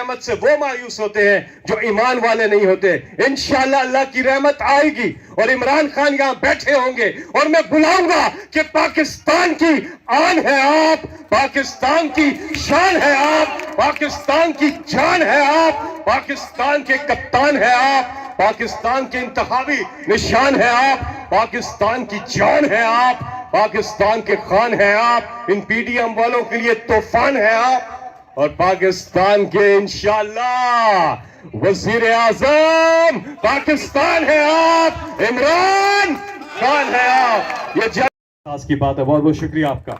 رحمت سے وہ مایوس ہوتے ہیں جو ایمان والے نہیں ہوتے. انشاءاللہ اللہ کی رحمت آئے گی اور عمران خان یہاں بیٹھے ہوں گے اور میں بلاؤں گا کہ پاکستان کی آن ہے آپ, پاکستان کی شان ہے آپ, پاکستان کی جان ہے آپ, پاکستان کے کپتان ہے آپ, پاکستان کے انتخابی نشان ہے آپ, پاکستان کی جان ہے آپ, پاکستان کے خان ہے آپ, ان پی ڈی ایم والوں کے لیے طوفان ہے آپ, اور پاکستان کے انشاءاللہ وزیر اعظم پاکستان ہے آپ, عمران خان ہے آپ. یہ خاص کی بات ہے. بہت بہت شکریہ آپ کا.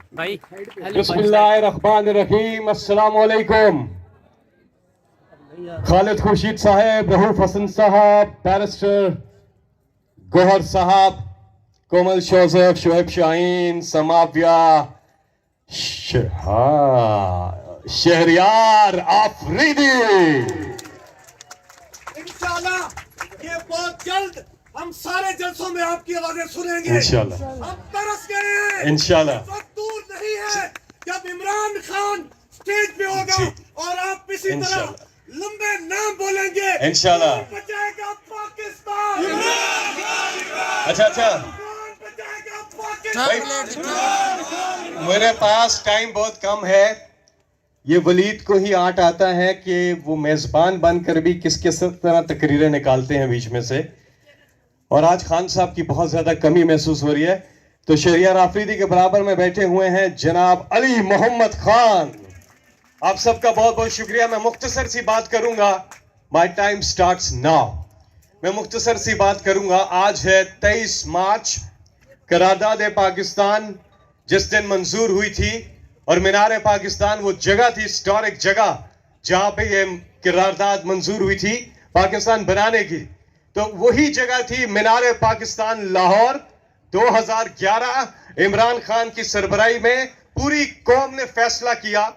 بسم اللہ الرحمن الرحیم. السلام علیکم. خالد خورشید صاحب, رؤوف حسن صاحب, بیرسٹر گوہر صاحب, کومل شوزف, شعیب شاہین, سماویہ, شہریار آفریدی. انشاءاللہ یہ بہت جلد ہم سارے جلسوں میں آپ کی آوازیں سنیں گے. انشاءاللہ ہم ترس گئے ہیں. انشاءاللہ وقت دور نہیں ہے جب عمران خان سٹیج پہ ہوگا اور آپ اسی طرح لمبے نام بولیں گے. انشاءاللہ کون بچائے گا پاکستان, اچھا کون بچائے گا پاکستان. میرے پاس ٹائم بہت کم ہے. یہ ولید کو ہی آٹ آتا ہے کہ وہ میزبان بن کر بھی کس طرح تقریریں نکالتے ہیں بیچ میں سے, اور آج خان صاحب کی بہت زیادہ کمی محسوس ہو رہی ہے. تو شہریار آفریدی کے برابر میں بیٹھے ہوئے ہیں جناب علی محمد خان. آپ سب کا بہت بہت شکریہ. میں مختصر سی بات کروں گا. My time starts now. میں مختصر سی بات کروں گا. آج ہے 23 مارچ, قرارداد پاکستان جس دن منظور ہوئی تھی, اور مینار پاکستان وہ جگہ تھی, ہسٹورک جگہ جہاں پہ یہ قرارداد منظور ہوئی تھی پاکستان بنانے کی. تو وہی جگہ تھی مینار پاکستان لاہور. 2011 عمران خان کی سربراہی میں پوری قوم نے فیصلہ کیا.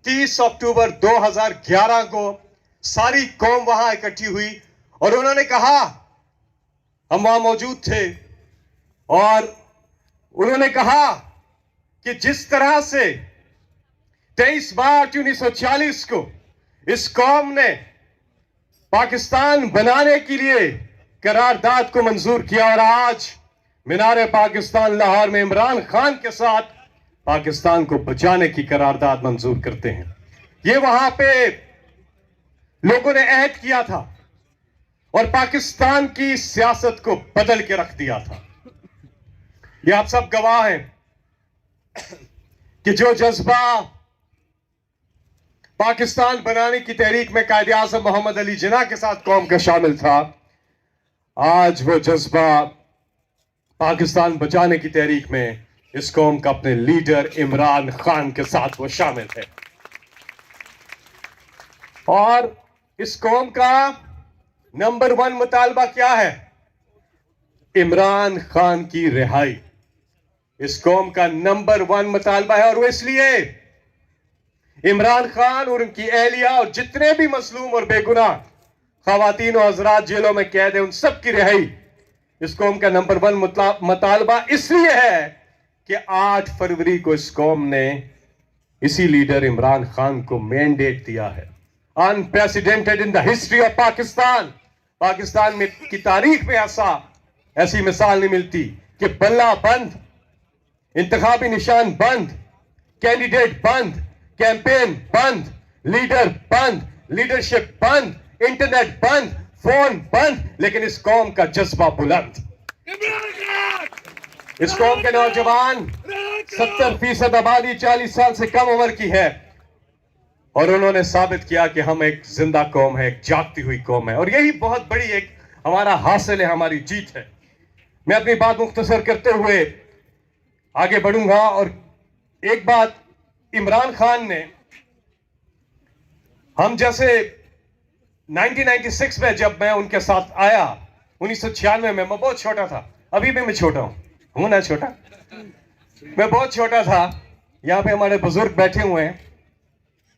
30 اکتوبر 2011 کو ساری قوم وہاں اکٹھی ہوئی اور انہوں نے کہا, ہم وہاں موجود تھے, اور انہوں نے کہا کہ جس طرح سے 23 مارچ 1940 کو اس قوم نے پاکستان بنانے کے لیے قرارداد کو منظور کیا, اور آج مینار پاکستان لاہور میں عمران خان کے ساتھ پاکستان کو بچانے کی قرارداد منظور کرتے ہیں. یہ وہاں پہ لوگوں نے عہد کیا تھا اور پاکستان کی سیاست کو بدل کے رکھ دیا تھا. یہ آپ سب گواہ ہیں کہ جو جذبہ پاکستان بنانے کی تحریک میں قائد اعظم محمد علی جناح کے ساتھ قوم کا شامل تھا, آج وہ جذبہ پاکستان بچانے کی تحریک میں اس قوم کا اپنے لیڈر عمران خان کے ساتھ وہ شامل ہے. اور اس قوم کا نمبر 1 مطالبہ کیا ہے؟ عمران خان کی رہائی. اس قوم کا نمبر 1 مطالبہ ہے, اور وہ اس لیے عمران خان اور ان کی اہلیہ اور جتنے بھی مظلوم اور بے گناہ خواتین و حضرات جیلوں میں قید ہیں ان سب کی رہائی اس قوم کا نمبر 1 مطالبہ اس لیے ہے کہ 8 فروری کو اس قوم نے اسی لیڈر عمران خان کو مینڈیٹ دیا ہے. unprecedented in the history of Pakistan. Pakistan میں کی تاریخ میں ایسی مثال نہیں ملتی کہ بلہ بند, انتخابی نشان بند, کینڈیڈیٹ بند, کیمپین بند, لیڈر بند, لیڈرشپ بند, انٹرنیٹ بند, فون بند, لیکن اس قوم کا جذبہ بلند. اس قوم کے نوجوان 70% آبادی 40 سال سے کم عمر کی ہے, اور انہوں نے ثابت کیا کہ ہم ایک زندہ قوم ہے, ایک جاگتی ہوئی قوم ہے, اور یہی بہت بڑی ایک ہمارا حاصل ہے, ہماری جیت ہے. میں اپنی بات مختصر کرتے ہوئے آگے بڑھوں گا. اور ایک بات, عمران خان نے ہم جیسے 1996 میں جب میں ان کے ساتھ آیا 1996 میں بہت چھوٹا تھا, ابھی بھی میں چھوٹا ہوں نا چھوٹا, میں بہت چھوٹا تھا. یہاں پہ ہمارے بزرگ بیٹھے ہوئے ہیں,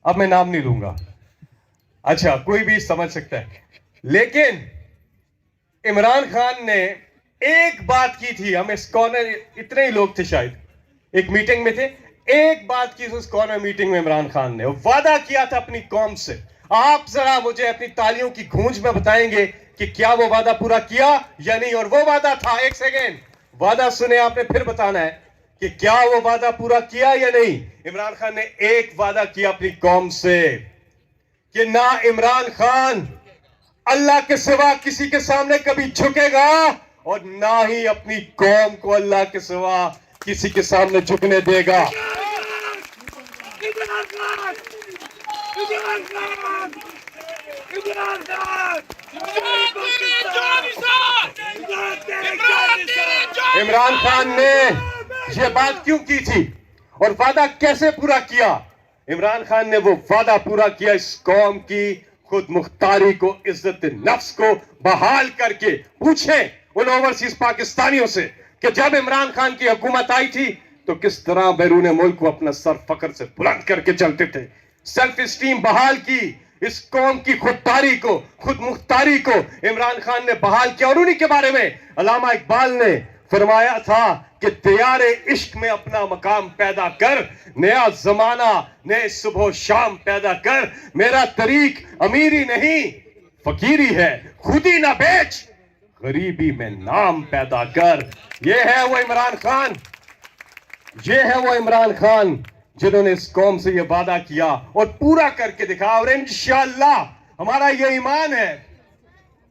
اب میں نام نہیں لوں گا, اچھا کوئی بھی سمجھ سکتا ہے. لیکن عمران خان نے ایک بات کی تھی, ہم اس کارنر اتنے ہی لوگ تھے شاید ایک میٹنگ میں تھے, ایک بات کی اس کارنر میٹنگ میں عمران خان نے وعدہ کیا تھا اپنی قوم سے, آپ ذرا مجھے اپنی تالیوں کی گونج میں بتائیں گے کہ کیا وہ وعدہ پورا کیا یا نہیں؟ اور وہ وعدہ تھا، ایک سیکنڈ، وعدہ سنے آپ نے، پھر بتانا ہے کہ کیا وہ وعدہ پورا کیا یا نہیں۔ عمران خان نے ایک وعدہ کیا اپنی قوم سے کہ نہ عمران خان اللہ کے سوا کسی کے سامنے کبھی جھکے گا اور نہ ہی اپنی قوم کو اللہ کے سوا کسی کے سامنے جھکنے دے گا۔ عمران خان نے یہ بات کیوں کی تھی اور وعدہ کیسے پورا کیا؟ عمران خان نے وہ وعدہ پورا کیا اس قوم کی خود مختاری کو، عزت نفس کو بحال کر کے۔ پوچھیں ان اوورسیز پاکستانیوں سے کہ جب عمران خان کی حکومت آئی تھی تو کس طرح بیرون ملک کو اپنا سر فخر سے بلند کر کے چلتے تھے۔ سیلف اسٹیم بحال کی، اس قوم کی خودداری کو، خود مختاری کو عمران خان نے بحال کیا۔ اور انہی کے بارے میں علامہ اقبال نے فرمایا تھا کہ دیار عشق میں اپنا مقام پیدا کر، نیا زمانہ نئے صبح و شام پیدا کر، میرا طریق امیری نہیں فقیری ہے، خودی نہ بیچ غریبی میں نام پیدا کر۔ یہ ہے وہ عمران خان، یہ ہے وہ عمران خان جنہوں نے اس قوم سے یہ وعدہ کیا اور پورا کر کے دکھا۔ اور انشاءاللہ ہمارا یہ ایمان ہے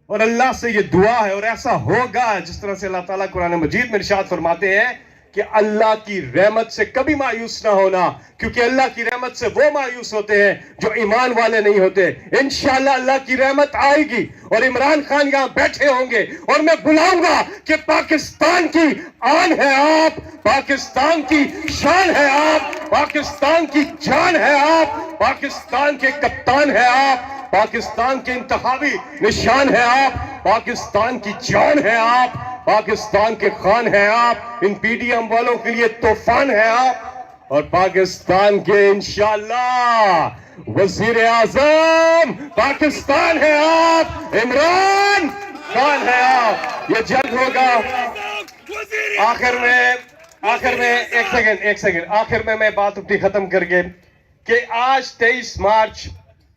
اور اللہ سے یہ دعا ہے اور ایسا ہوگا جس طرح سے اللہ تعالیٰ قرآن مجید میں ارشاد فرماتے ہیں کہ اللہ کی رحمت سے کبھی مایوس نہ ہونا، کیونکہ اللہ کی رحمت سے وہ مایوس ہوتے ہیں جو ایمان والے نہیں ہوتے۔ انشاءاللہ اللہ کی رحمت آئے گی اور عمران خان یہاں بیٹھے ہوں گے اور میں بلاؤں گا کہ پاکستان کی آن ہے آپ، پاکستان کی شان ہے آپ، پاکستان کی جان ہے آپ، پاکستان کے کپتان ہے آپ، پاکستان کے انتخابی نشان ہے آپ، پاکستان کی جان ہے آپ، پاکستان کے خان ہیں آپ، ان پی ڈی ایم والوں کے لیے طوفان ہے آپ، اور پاکستان کے انشاءاللہ وزیر اعظم پاکستان ہے آپ، عمران خان ہے آپ۔ یہ جنگ ہوگا۔ آخر میں ایک سیکنڈ آخر میں بات اپنی ختم کر کے کہ آج 23 مارچ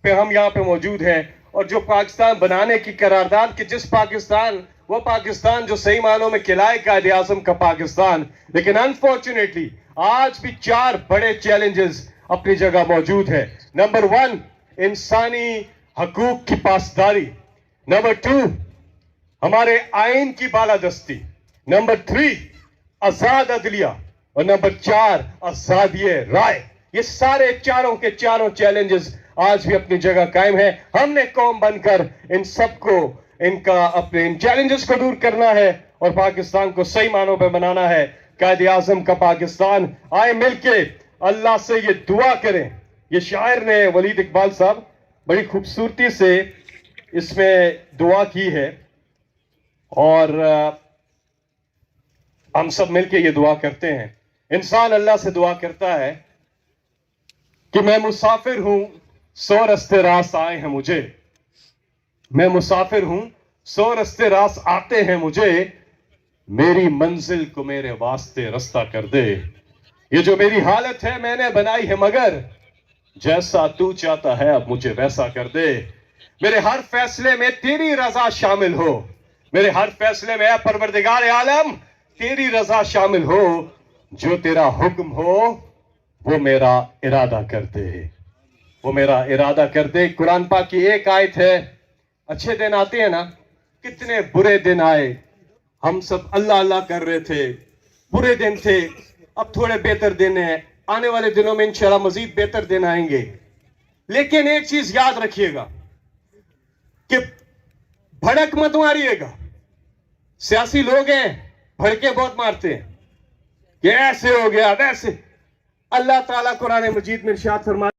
پہ ہم یہاں پہ موجود ہیں اور جو پاکستان بنانے کی قرارداد کہ جس پاکستان، وہ پاکستان جو صحیح معنوں میں قلعہ قائد اعظم کا پاکستان، لیکن انفارچونیٹلی آج بھی 4 بڑے چیلنجز اپنی جگہ موجود ہیں۔ نمبر 1 انسانی حقوق کی پاسداری، نمبر 2 ہمارے آئین کی بالادستی، نمبر 3 آزاد عدلیہ، اور نمبر 4 آزادی رائے۔ یہ سارے چاروں کے چاروں چیلنجز آج بھی اپنی جگہ قائم ہیں۔ ہم نے قوم بن کر ان سب کو، اپنے ان چیلنجز کو دور کرنا ہے اور پاکستان کو صحیح معنوں پہ بنانا ہے، قائد اعظم کا پاکستان۔ آئے مل کے اللہ سے یہ دعا کریں۔ یہ شاعر نے، ولید اقبال صاحب، بڑی خوبصورتی سے اس میں دعا کی ہے اور ہم سب مل کے یہ دعا کرتے ہیں۔ انسان اللہ سے دعا کرتا ہے کہ میں مسافر ہوں، 100 رستے راست آئے ہیں مجھے، میں مسافر ہوں، 100 رستے راست آتے ہیں مجھے، میری منزل کو میرے واسطے رستہ کر دے۔ یہ جو میری حالت ہے میں نے بنائی ہے، مگر جیسا تو چاہتا ہے اب مجھے ویسا کر دے۔ میرے ہر فیصلے میں تیری رضا شامل ہو، میرے ہر فیصلے میں اے پروردگار عالم تیری رضا شامل ہو، جو تیرا حکم ہو وہ میرا ارادہ کر دے، وہ میرا ارادہ کر دے۔ قرآن پاک کی ایک آیت ہے، اچھے دن آتے ہیں نا، کتنے برے دن آئے، ہم سب اللہ اللہ کر رہے تھے، برے دن تھے، اب تھوڑے بہتر دن ہیں، آنے والے دنوں میں انشاءاللہ مزید بہتر دن آئیں گے۔ لیکن ایک چیز یاد رکھیے گا کہ بھڑک مت ماریے گا۔ سیاسی لوگ ہیں، بھڑکے بہت مارتے ہیں کہ ایسے ہو گیا ویسے۔ اللہ تعالیٰ قرآن مجید میں ارشاد فرماتے